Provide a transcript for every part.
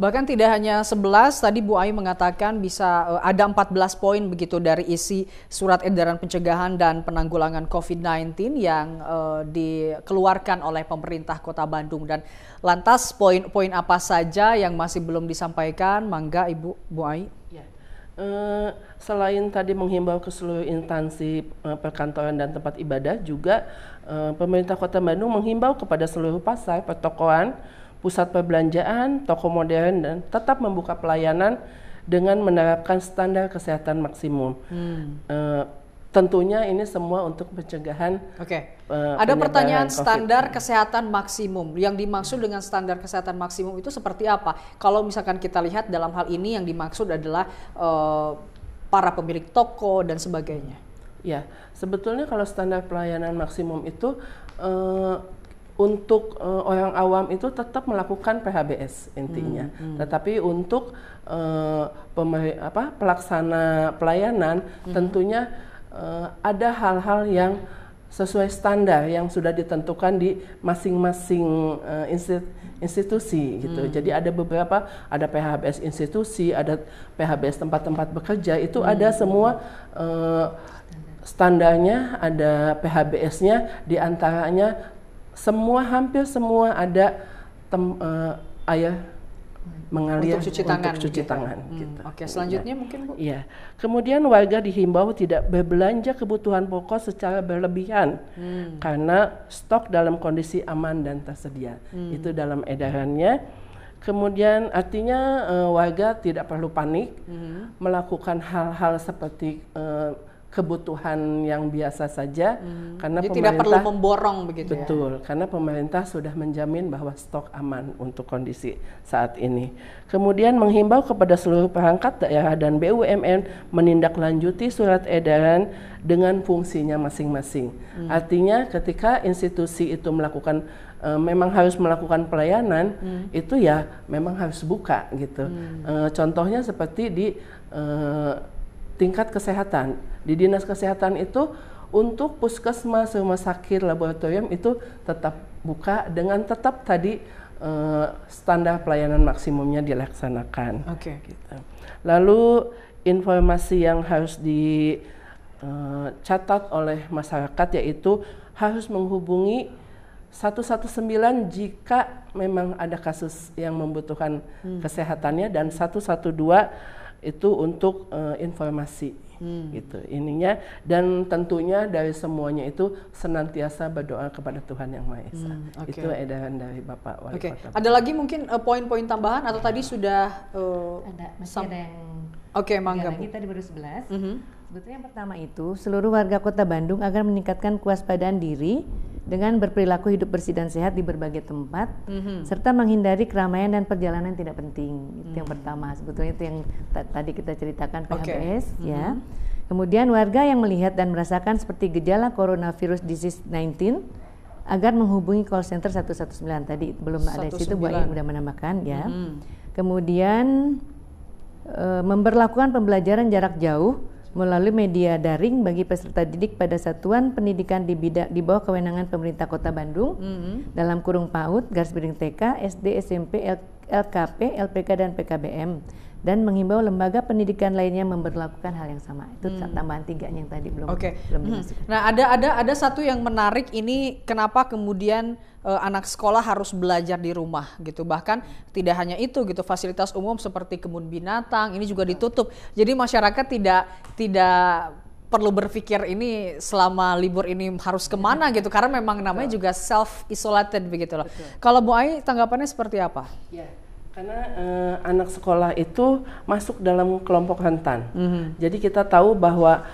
Bahkan tidak hanya 11, tadi Bu Ai mengatakan bisa ada 14 poin begitu dari isi surat edaran pencegahan dan penanggulangan COVID-19 yang dikeluarkan oleh pemerintah Kota Bandung. Dan lantas poin-poin apa saja yang masih belum disampaikan? Mangga Ibu Bu Ai. Ya. Selain tadi menghimbau ke seluruh instansi perkantoran dan tempat ibadah, juga pemerintah Kota Bandung menghimbau kepada seluruh pasar, pertokoan, pusat perbelanjaan, toko modern dan tetap membuka pelayanan dengan menerapkan standar kesehatan maksimum. Tentunya ini semua untuk pencegahan. Ada pertanyaan standar kesehatan maksimum. Yang dimaksud dengan standar kesehatan maksimum itu seperti apa? Kalau misalkan kita lihat dalam hal ini yang dimaksud adalah para pemilik toko dan sebagainya. Ya, sebetulnya kalau standar pelayanan maksimum itu untuk orang awam itu tetap melakukan PHBS intinya, tetapi untuk pelaksana pelayanan tentunya ada hal-hal yang sesuai standar yang sudah ditentukan di masing-masing institusi gitu. Jadi ada beberapa, ada PHBS institusi, ada PHBS tempat-tempat bekerja, itu ada semua standarnya, ada PHBS-nya, diantaranya hampir semua ada air mengalir untuk cuci tangan. Gitu. Oke, selanjutnya mungkin Bu. Iya. Kemudian warga dihimbau tidak berbelanja kebutuhan pokok secara berlebihan karena stok dalam kondisi aman dan tersedia. Itu dalam edarannya. Kemudian artinya warga tidak perlu panik melakukan hal-hal seperti kebutuhan yang biasa saja, karena jadi tidak perlu memborong begitu. Betul, karena pemerintah sudah menjamin bahwa stok aman untuk kondisi saat ini. Kemudian menghimbau kepada seluruh perangkat daerah dan BUMN menindaklanjuti surat edaran dengan fungsinya masing-masing. Artinya ketika institusi itu melakukan memang harus melakukan pelayanan, itu ya memang harus buka gitu. Contohnya seperti di tingkat kesehatan, di dinas kesehatan itu untuk puskesmas, rumah sakit, laboratorium itu tetap buka dengan tetap tadi standar pelayanan maksimumnya dilaksanakan. Gitu. Lalu informasi yang harus dicatat oleh masyarakat yaitu harus menghubungi 119 jika memang ada kasus yang membutuhkan kesehatannya, dan 112 itu untuk informasi gitu ininya, dan tentunya dari semuanya itu senantiasa berdoa kepada Tuhan Yang Maha Esa. Itu edaran dari Bapak Wali Kota. Ada lagi mungkin poin-poin tambahan atau tadi sudah masih ada yang mangga Bu. Kita di baru 11. Sebetulnya yang pertama itu seluruh warga Kota Bandung agar meningkatkan kewaspadaan diri dengan berperilaku hidup bersih dan sehat di berbagai tempat, serta menghindari keramaian dan perjalanan tidak penting. Itu yang pertama. Sebetulnya itu yang tadi kita ceritakan PHBS ya. Kemudian warga yang melihat dan merasakan seperti gejala coronavirus disease 19 agar menghubungi call center 119. Tadi belum ada di situ, Bu Ai sudah menambahkan ya. Kemudian memberlakukan pembelajaran jarak jauh melalui media daring bagi peserta didik pada satuan pendidikan di bawah kewenangan pemerintah Kota Bandung dalam kurung PAUD, TK, SD, SMP, LKP, LPK dan PKBM, dan menghimbau lembaga pendidikan lainnya memberlakukan hal yang sama. Itu tambahan 3 yang tadi belum dimasukkan. Nah, ada satu yang menarik ini, kenapa kemudian anak sekolah harus belajar di rumah gitu. Bahkan tidak hanya itu gitu, fasilitas umum seperti kebun binatang ini juga ditutup. Jadi masyarakat tidak perlu berpikir ini selama libur ini harus kemana gitu, karena memang namanya juga self isolated begitu loh. Kalau Bu Ai tanggapannya seperti apa? Ya, karena anak sekolah itu masuk dalam kelompok rentan. Jadi kita tahu bahwa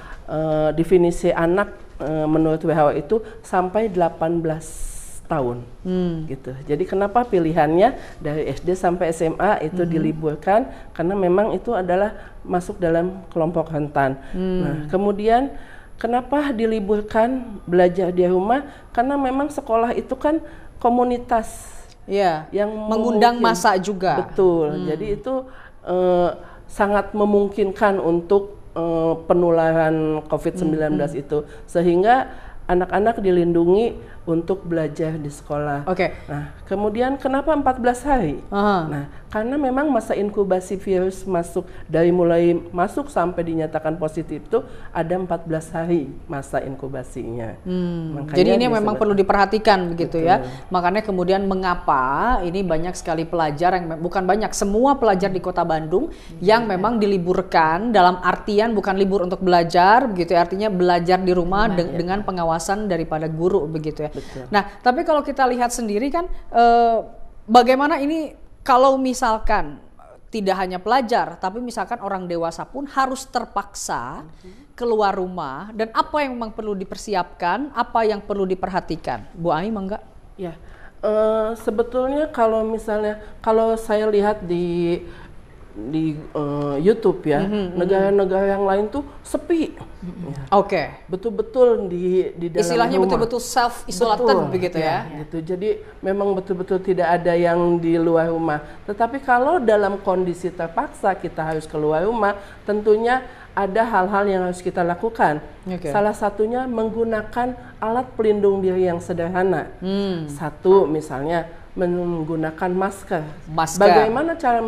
definisi anak menurut WHO itu sampai 18 tahun gitu. Jadi kenapa pilihannya dari SD sampai SMA itu diliburkan, karena memang itu adalah masuk dalam kelompok rentan. Nah, kemudian kenapa diliburkan belajar di rumah? Karena memang sekolah itu kan komunitas yang mengundang massa juga. Betul. Jadi itu sangat memungkinkan untuk penularan COVID-19 itu, sehingga anak-anak dilindungi untuk belajar di sekolah. Nah, kemudian kenapa 14 hari? Nah, Karena memang masa inkubasi virus masuk dari mulai masuk sampai dinyatakan positif itu ada 14 hari masa inkubasinya. Jadi ini memang perlu diperhatikan begitu ya. Makanya kemudian mengapa ini banyak sekali pelajar yang bukan banyak, semua pelajar di Kota Bandung yang memang diliburkan dalam artian bukan libur untuk belajar begitu ya, artinya belajar di rumah dengan pengawasan daripada guru begitu ya. Betul. Nah, tapi kalau kita lihat sendiri kan bagaimana ini kalau misalkan tidak hanya pelajar, tapi misalkan orang dewasa pun harus terpaksa keluar rumah, dan apa yang memang perlu dipersiapkan, apa yang perlu diperhatikan, Bu Ai, mangga? Ya, sebetulnya kalau misalnya kalau saya lihat di YouTube ya, negara-negara yang lain tuh sepi. Oke. Betul-betul di dalam istilahnya rumah. Betul-betul self isolated begitu ya. Gitu. Jadi memang betul-betul tidak ada yang di luar rumah. Tetapi kalau dalam kondisi terpaksa kita harus keluar rumah, tentunya ada hal-hal yang harus kita lakukan. Salah satunya menggunakan alat pelindung diri yang sederhana. Satu misalnya menggunakan masker. Bagaimana cara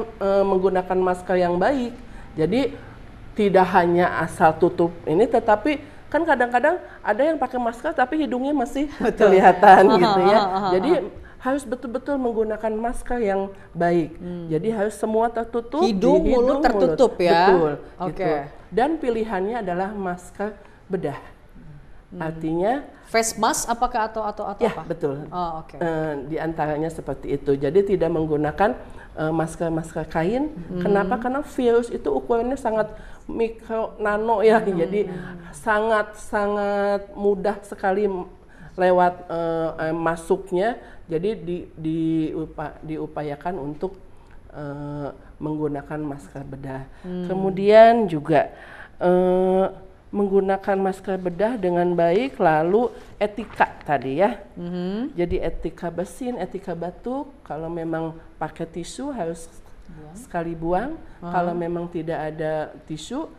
menggunakan masker yang baik? Jadi tidak hanya asal tutup ini, tetapi kan kadang-kadang ada yang pakai masker tapi hidungnya masih kelihatan gitu ya. Jadi harus betul-betul menggunakan masker yang baik. Jadi harus semua tertutup, hidung, mulut tertutup ya. Betul. Gitu. Dan pilihannya adalah masker bedah. Artinya face mask apakah atau ya, apa? Betul. Oh, di antaranya seperti itu. Jadi tidak menggunakan masker kain. Kenapa? Karena virus itu ukurannya sangat mikro nano ya. Jadi sangat mudah sekali lewat masuknya. Jadi diupayakan untuk menggunakan masker bedah. Kemudian juga menggunakan masker bedah dengan baik, lalu etika tadi ya. Jadi etika bersin, etika batuk, kalau memang pakai tisu harus sekali buang. Kalau memang tidak ada tisu,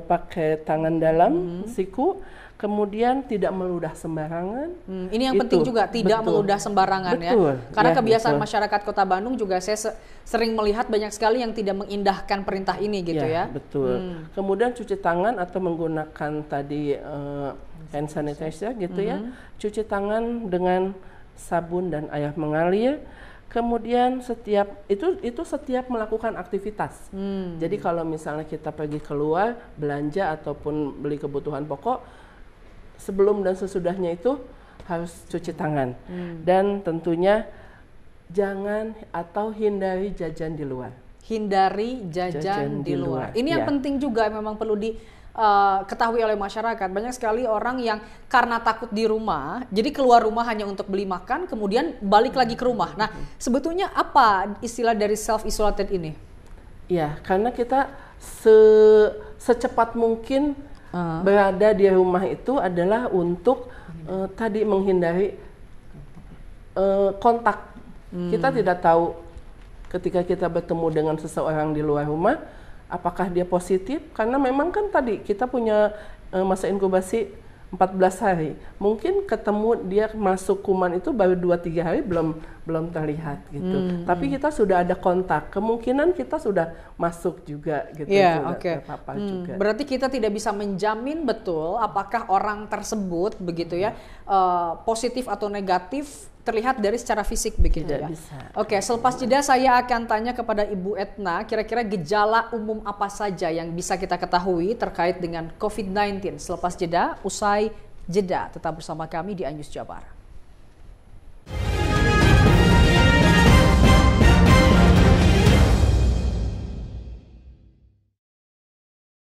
pakai tangan dalam, siku. Kemudian tidak meludah sembarangan. Ini yang penting juga, tidak meludah sembarangan ya. Karena kebiasaan masyarakat Kota Bandung juga saya sering melihat banyak sekali yang tidak mengindahkan perintah ini gitu ya. Betul. Kemudian cuci tangan atau menggunakan tadi hand sanitizer gitu ya. Cuci tangan dengan sabun dan air mengalir. Kemudian setiap melakukan aktivitas. Jadi kalau misalnya kita pergi keluar belanja ataupun beli kebutuhan pokok, sebelum dan sesudahnya itu harus cuci tangan. Dan tentunya jangan atau hindari jajan di luar. Hindari jajan di luar. Ini yang penting juga memang perlu diketahui oleh masyarakat. Banyak sekali orang yang karena takut di rumah, jadi keluar rumah hanya untuk beli makan, kemudian balik lagi ke rumah. Nah, sebetulnya apa istilah dari self-isolated ini? Ya, karena kita secepat mungkin berada di rumah itu adalah untuk tadi menghindari kontak. Kita tidak tahu ketika kita bertemu dengan seseorang di luar rumah apakah dia positif, karena memang kan tadi kita punya masa inkubasi 14 hari. Mungkin ketemu dia masuk kuman itu baru 2-3 hari belum terlihat gitu. Tapi kita sudah ada kontak, kemungkinan kita sudah masuk juga gitu. Terpapar juga. Berarti kita tidak bisa menjamin betul apakah orang tersebut begitu ya positif atau negatif terlihat dari secara fisik begitu ya. Oke, selepas jeda saya akan tanya kepada Ibu Etna, kira-kira gejala umum apa saja yang bisa kita ketahui terkait dengan COVID-19. Selepas jeda, usai jeda, tetap bersama kami di iNews Jabar.